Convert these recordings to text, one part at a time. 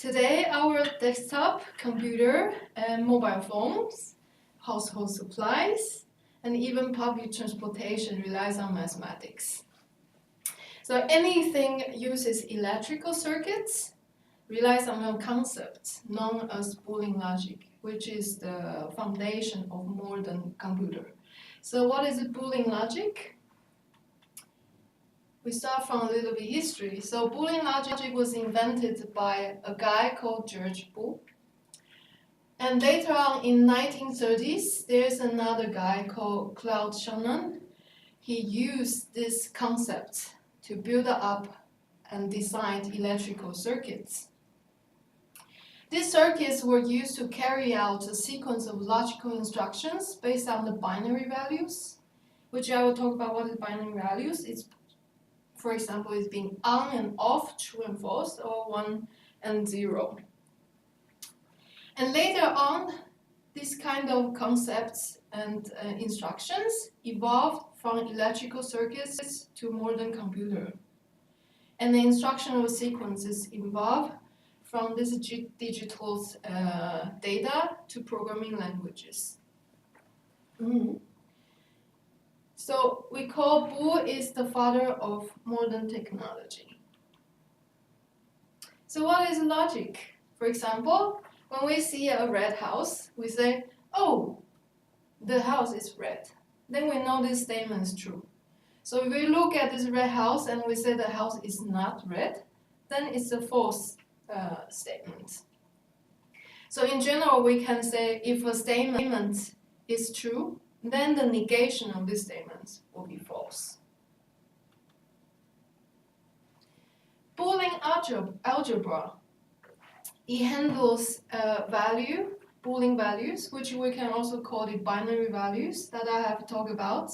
Today, our desktop, computer, and mobile phones, household supplies, and even public transportation relies on mathematics. So anything uses electrical circuits relies on a concept known as Boolean logic, which is the foundation of modern computer. So what is Boolean logic? We start from a little bit history. So Boolean logic was invented by a guy called George Boole. And later on in 1930s, there's another guy called Claude Shannon. He used this concept to build up and design electrical circuits. These circuits were used to carry out a sequence of logical instructions based on the binary values, which I will talk about what is binary values. It's, for example, it's being on and off, true and false, or 1 and 0. And later on, these kind of concepts and instructions evolved from electrical circuits to modern computer. And the instructional sequences evolved from this digital data to programming languages. So we call Boole is the father of modern technology. So what is logic? For example, when we see a red house, we say, oh, the house is red. Then we know this statement is true. So if we look at this red house and we say the house is not red, then it's a false statement. So in general, we can say if a statement is true, then the negation of this statement will be false. Boolean algebra, it handles Boolean values, which we can also call it binary values that I have talked about.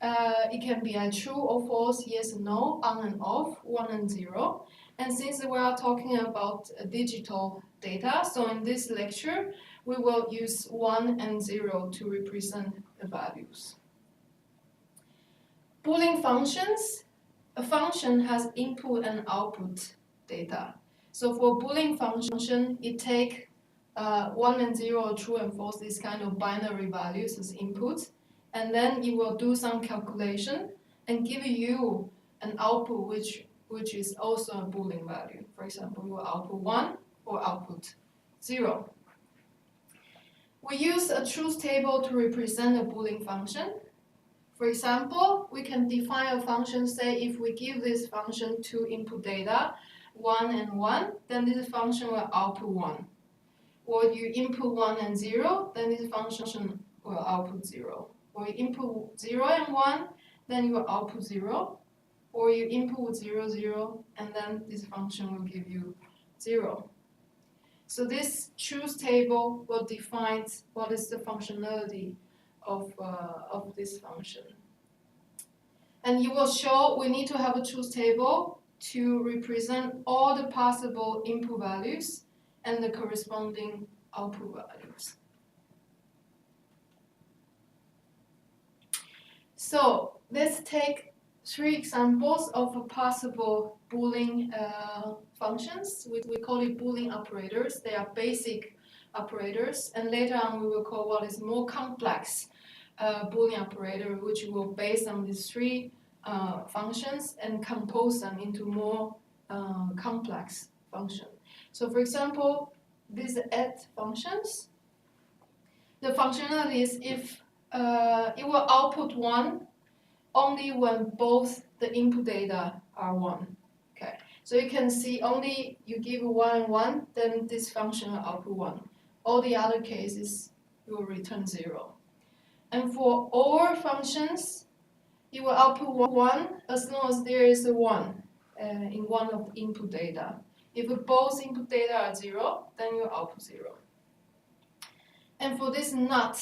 It can be a true or false, yes or no, on and off, 1 and 0. And since we are talking about digital data, so in this lecture, we will use 1 and 0 to represent the values. Boolean functions, a function has input and output data. So for Boolean function, it takes 1 and 0, true and false, these kind of binary values as input, and then it will do some calculation and give you an output which is also a Boolean value. For example, you will output 1 or output 0. We use a truth table to represent a Boolean function. For example, we can define a function, say if we give this function two input data, 1 and 1, then this function will output 1. Or you input 1 and 0, then this function will output 0. Or you input 0 and 1, then you will output 0. Or you input 0, 0, and then this function will give you 0. So this truth table will define what is the functionality of this function. And you will show we need to have a truth table to represent all the possible input values and the corresponding output values. So let's take 3 examples of possible Boolean functions. We call it Boolean operators. They are basic operators, and later on we will call what is more complex Boolean operator, which will based on these 3 functions and compose them into more complex function. So for example, these add functions, the functionality is if it will output 1 only when both the input data are 1. Okay, so you can see only you give 1 and 1, then this function will output 1. All the other cases, it will return 0. And for OR functions, it will output 1 as long as there is a 1 in one of the input data. If both input data are 0, then you output 0. And for this NOT,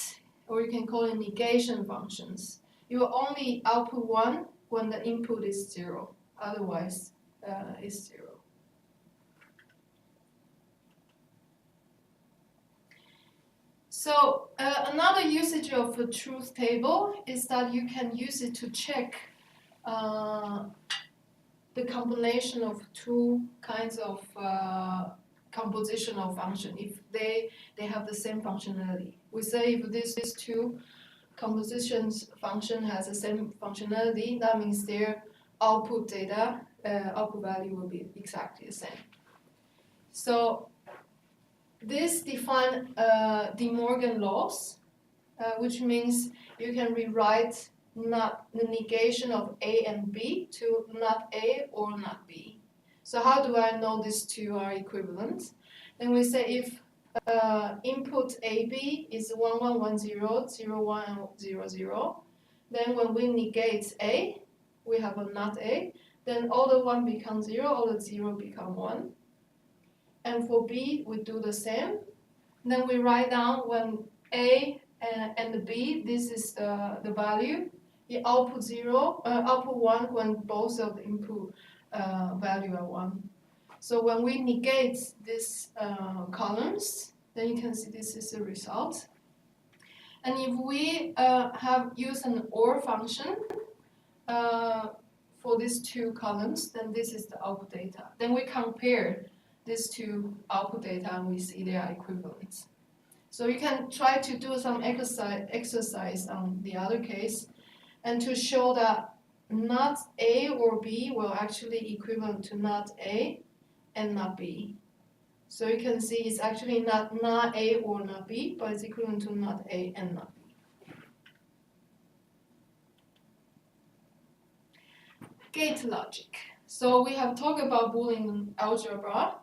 or you can call it negation functions, you will only output 1 when the input is 0. Otherwise, it's 0. So another usage of a truth table is that you can use it to check the combination of 2 kinds of compositional function if they have the same functionality. We say if these two compositions function has the same functionality, that means their output data, output value will be exactly the same. So this defines De Morgan laws, which means you can rewrite not the negation of A and B to not A or not B. So how do I know these two are equivalent? Then we say if input AB is 1, 1, 1, 0, 0, 1, and 0, 0, then when we negate A, we have a not A, then all the 1 become 0, all the 0 become 1. And for B, we do the same. Then we write down when A and B, this is the value. The output 0, output 1 when both of the input value are 1. So when we negate these columns, then you can see this is the result. And if we have used an OR function for these two columns, then this is the output data. Then we compare these two output data and we see they are equivalent. So you can try to do some exercise on the other case and to show that not A or B will actually equivalent to not A and not B. So you can see it's actually not A or not B, but it's equivalent to not A and not B. Gate logic. So we have talked about Boolean algebra,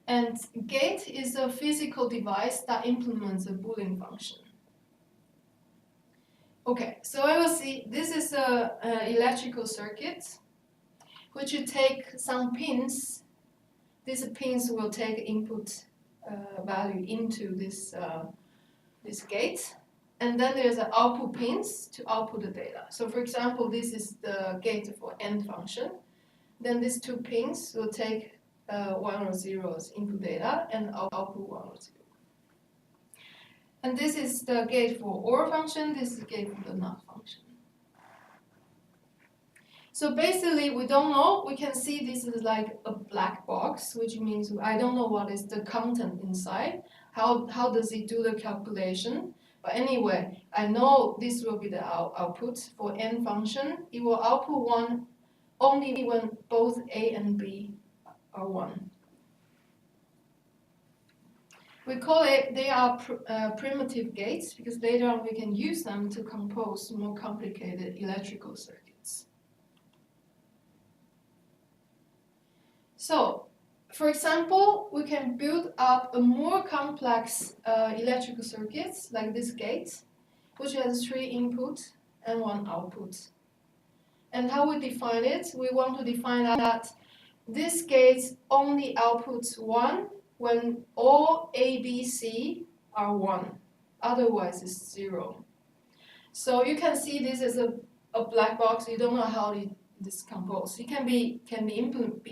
and gate is a physical device that implements a Boolean function. Okay, so I will see this is a electrical circuit, which you take some pins. These pins will take input value into this gate, and then there's an output pins to output the data. So for example, this is the gate for AND function. Then these two pins will take 1 or 0's input data and output 1 or 0. And this is the gate for OR function, this is the gate for the NOT function. So basically, we don't know, we can see this is like a black box, which means I don't know what is the content inside, how does it do the calculation. But anyway, I know this will be the output for AND function. It will output 1 only when both A and B are 1. We call it, they are primitive gates because later on we can use them to compose more complicated electrical circuits. So, for example, we can build up a more complex electrical circuits like this gate, which has 3 inputs and 1 output. And how we define it? We want to define that this gate only outputs 1 when all A, B, C are 1. Otherwise, it's 0. So you can see this is a black box. You don't know how this composes. It can be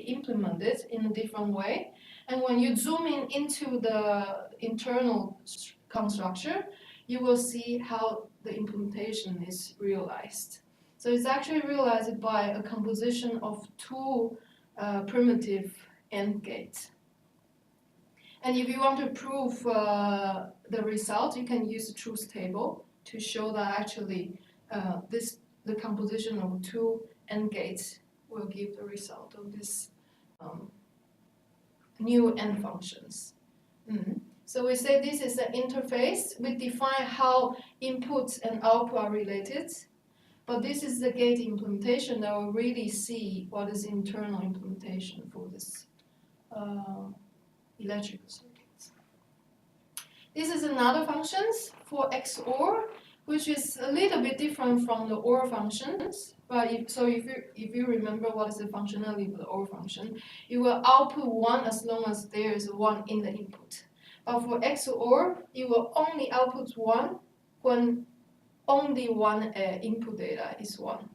implemented in a different way. And when you zoom into the internal construction, you will see how the implementation is realized. So it's actually realized by a composition of 2 primitive AND gates. And if you want to prove the result, you can use the truth table to show that actually the composition of 2 AND gates will give the result of this new AND functions. So we say this is an interface. We define how inputs and output are related. But this is the gate implementation that will really see what is internal implementation for this electrical circuits. This is another functions for XOR, which is a little bit different from the OR functions. But if you remember what is the functionality of the OR function, it will output 1 as long as there is 1 in the input. But for XOR, it will only output 1 when only 1 input data is 1.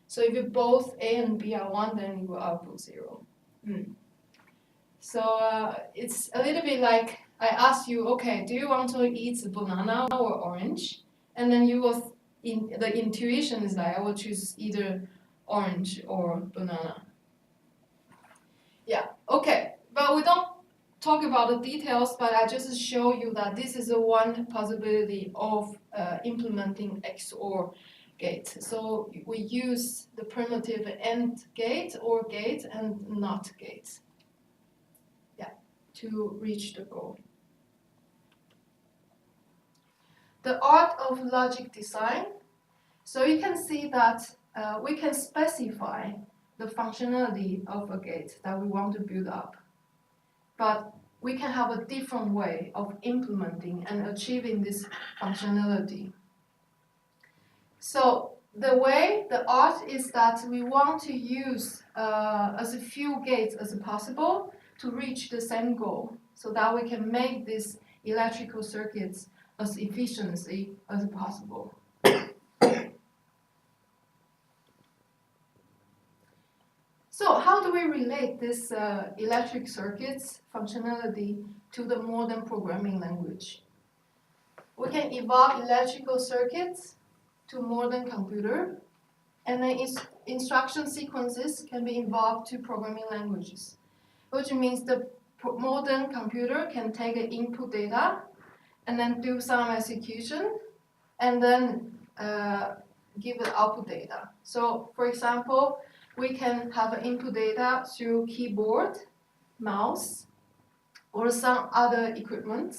So if both A and B are 1, then it will output 0. So it's a little bit like I ask you, okay, do you want to eat banana or orange? And then you will, the intuition is like I will choose either orange or banana. Yeah, okay, but we don't talk talk about the details, but I just show you that this is one possibility of implementing XOR gate. So we use the primitive AND gate, OR gate, and NOT gate, to reach the goal. The art of logic design. So you can see that we can specify the functionality of a gate that we want to build up. But we can have a different way of implementing and achieving this functionality. So the art is that we want to use as few gates as possible to reach the same goal, so that we can make these electrical circuits as efficiently as possible. So how do we relate this electric circuits functionality to the modern programming language? We can evolve electrical circuits to modern computer, and then instruction sequences can be involved to programming languages, which means the modern computer can take input data and then do some execution and then give the output data. So for example, we can have input data through keyboard, mouse, or some other equipment.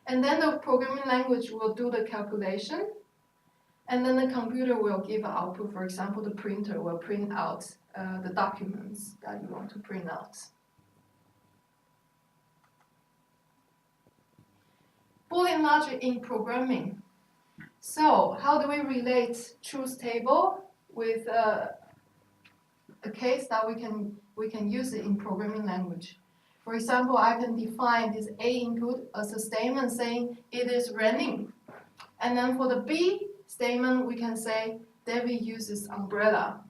And then the programming language will do the calculation. And then the computer will give output. For example, the printer will print out the documents that you want to print out. Boolean logic in programming. So how do we relate truth table with a case that we can use it in programming language? For example, I can define this A input as a statement saying it is raining. And then for the B statement, we can say David uses umbrella.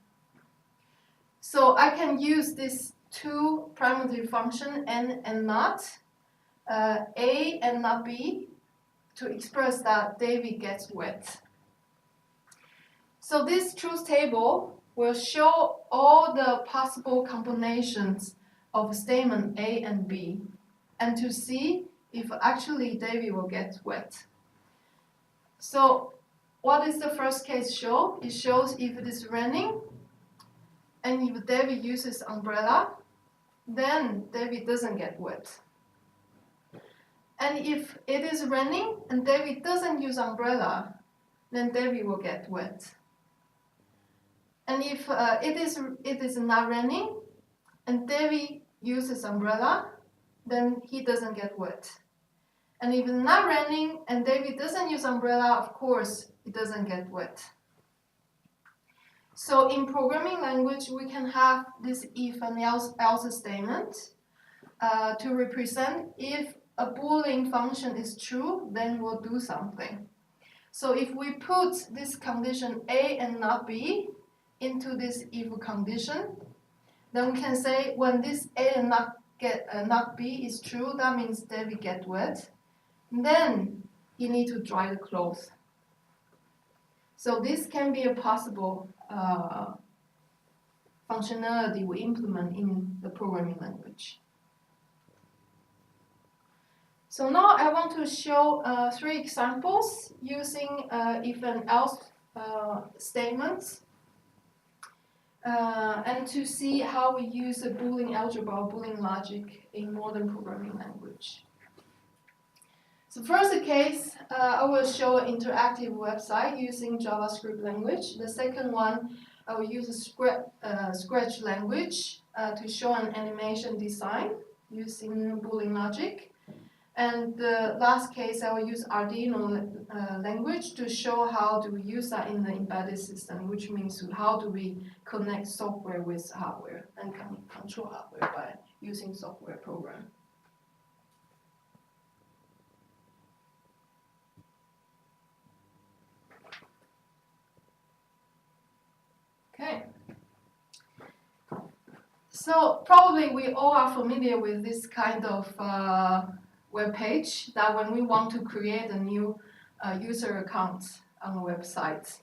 So I can use these two primitive functions, N and NOT, A and not B, to express that David gets wet. So this truth table will show all the possible combinations of statement A and B, and to see if actually David will get wet. So what is the first case show? It shows if it is raining, and if David uses umbrella, then David doesn't get wet. And if it is raining and David doesn't use umbrella, then David will get wet. And if it is not raining and David uses umbrella, then he doesn't get wet. And if it's not raining and David doesn't use umbrella, of course, it doesn't get wet. So in programming language, we can have this if and else statement to represent if a Boolean function is true, then we'll do something. So if we put this condition A and not B into this if condition, then we can say when this A and not B is true, that means David get wet. Then you need to dry the clothes. So this can be a possible functionality we implement in the programming language. So now I want to show 3 examples using if and else statements and to see how we use a Boolean algebra or Boolean logic in modern programming language. So first case, I will show an interactive website using JavaScript language. The second one, I will use a Scratch language to show an animation design using Boolean logic. And the last case, I will use Arduino language to show how do we use that in the embedded system, which means how do we connect software with hardware and control hardware by using software program. Okay. So probably we all are familiar with this kind of web page that when we want to create a new user account on the website,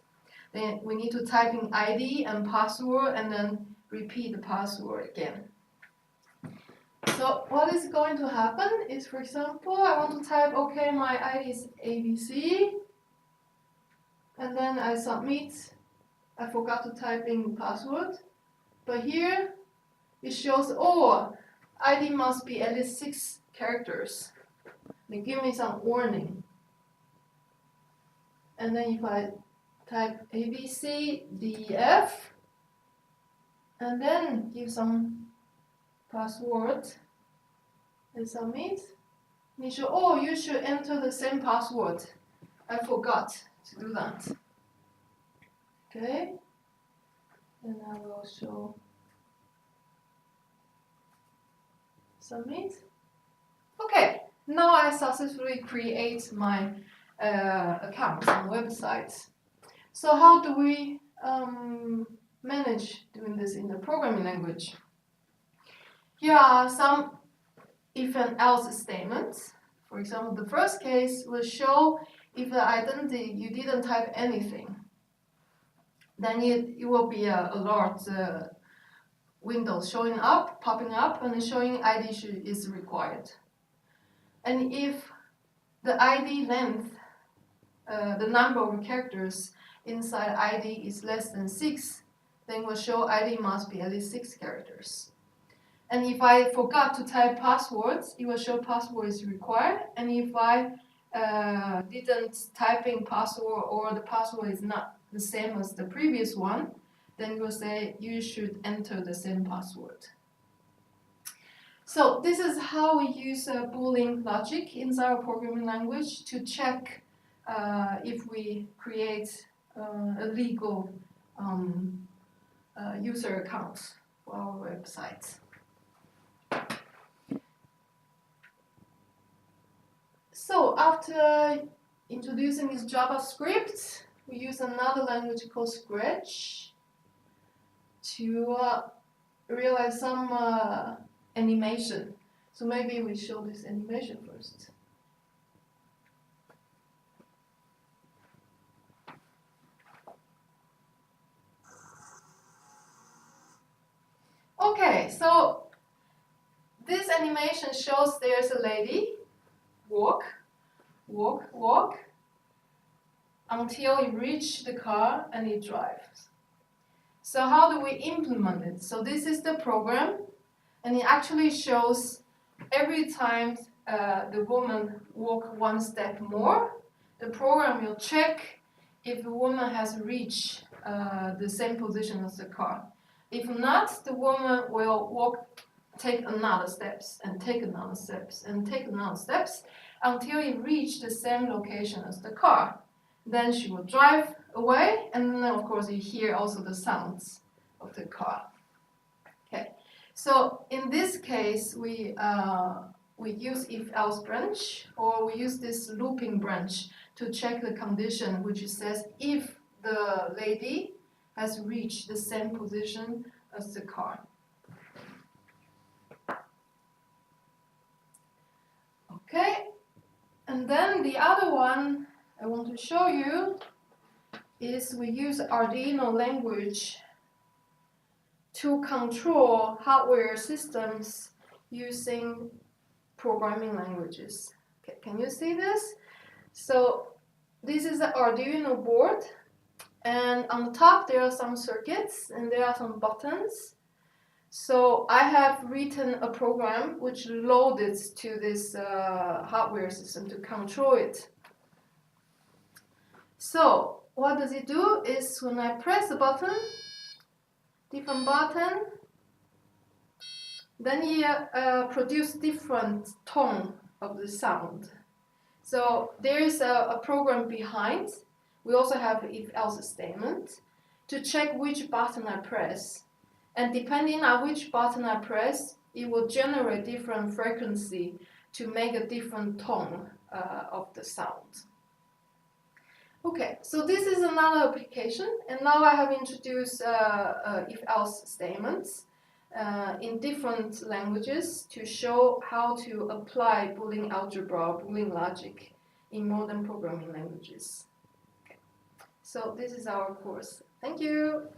then we need to type in ID and password and then repeat the password again. So what is going to happen is, for example, I want to type, okay, my ID is ABC, and then I submit. I forgot to type in password, but here it shows, oh, ID must be at least 6 characters. They give me some warning. And then if I type ABCDF, and then give some password and submit, and show, oh, you should enter the same password. I forgot to do that. Okay, and I will show submit. Okay, now I successfully create my account on website. So how do we manage doing this in the programming language? Here are some if and else statements. For example, the first case will show if the identity you didn't type anything. Then it will be a alert window showing up, popping up, and showing ID is required. And if the ID length, the number of characters inside ID is less than 6, then will show ID must be at least 6 characters. And if I forgot to type passwords, it will show password is required. And if I didn't type in password or the password is not the same as the previous one, then it will say you should enter the same password. So this is how we use Boolean logic inside our programming language to check if we create a legal user account for our website. So after introducing this JavaScript, we use another language called Scratch to realize some animation. So maybe we show this animation first. Okay, so this animation shows there's a lady walk until it reaches the car and it drives. So how do we implement it? So this is the program, and it actually shows every time the woman walk one step more, the program will check if the woman has reached the same position as the car. If not, the woman will take another steps and take another steps and take another steps until it reaches the same location as the car. Then she will drive away, and then of course you hear also the sounds of the car. Okay, so in this case we use if-else branch, or we use this looping branch to check the condition, which says if the lady has reached the same position as the car. Okay, and then the other one I want to show you is we use Arduino language to control hardware systems using programming languages. Okay, can you see this? So this is the Arduino board, and on the top there are some circuits and there are some buttons. So I have written a program which loaded to this hardware system to control it. So what does it do is when I press the button, different button, then it produces different tone of the sound. So there is a program behind. We also have if-else statement to check which button I press. And depending on which button I press, it will generate different frequency to make a different tone of the sound. Okay, so this is another application, and now I have introduced if-else statements in different languages to show how to apply Boolean algebra, Boolean logic in modern programming languages. Okay. So this is our course. Thank you.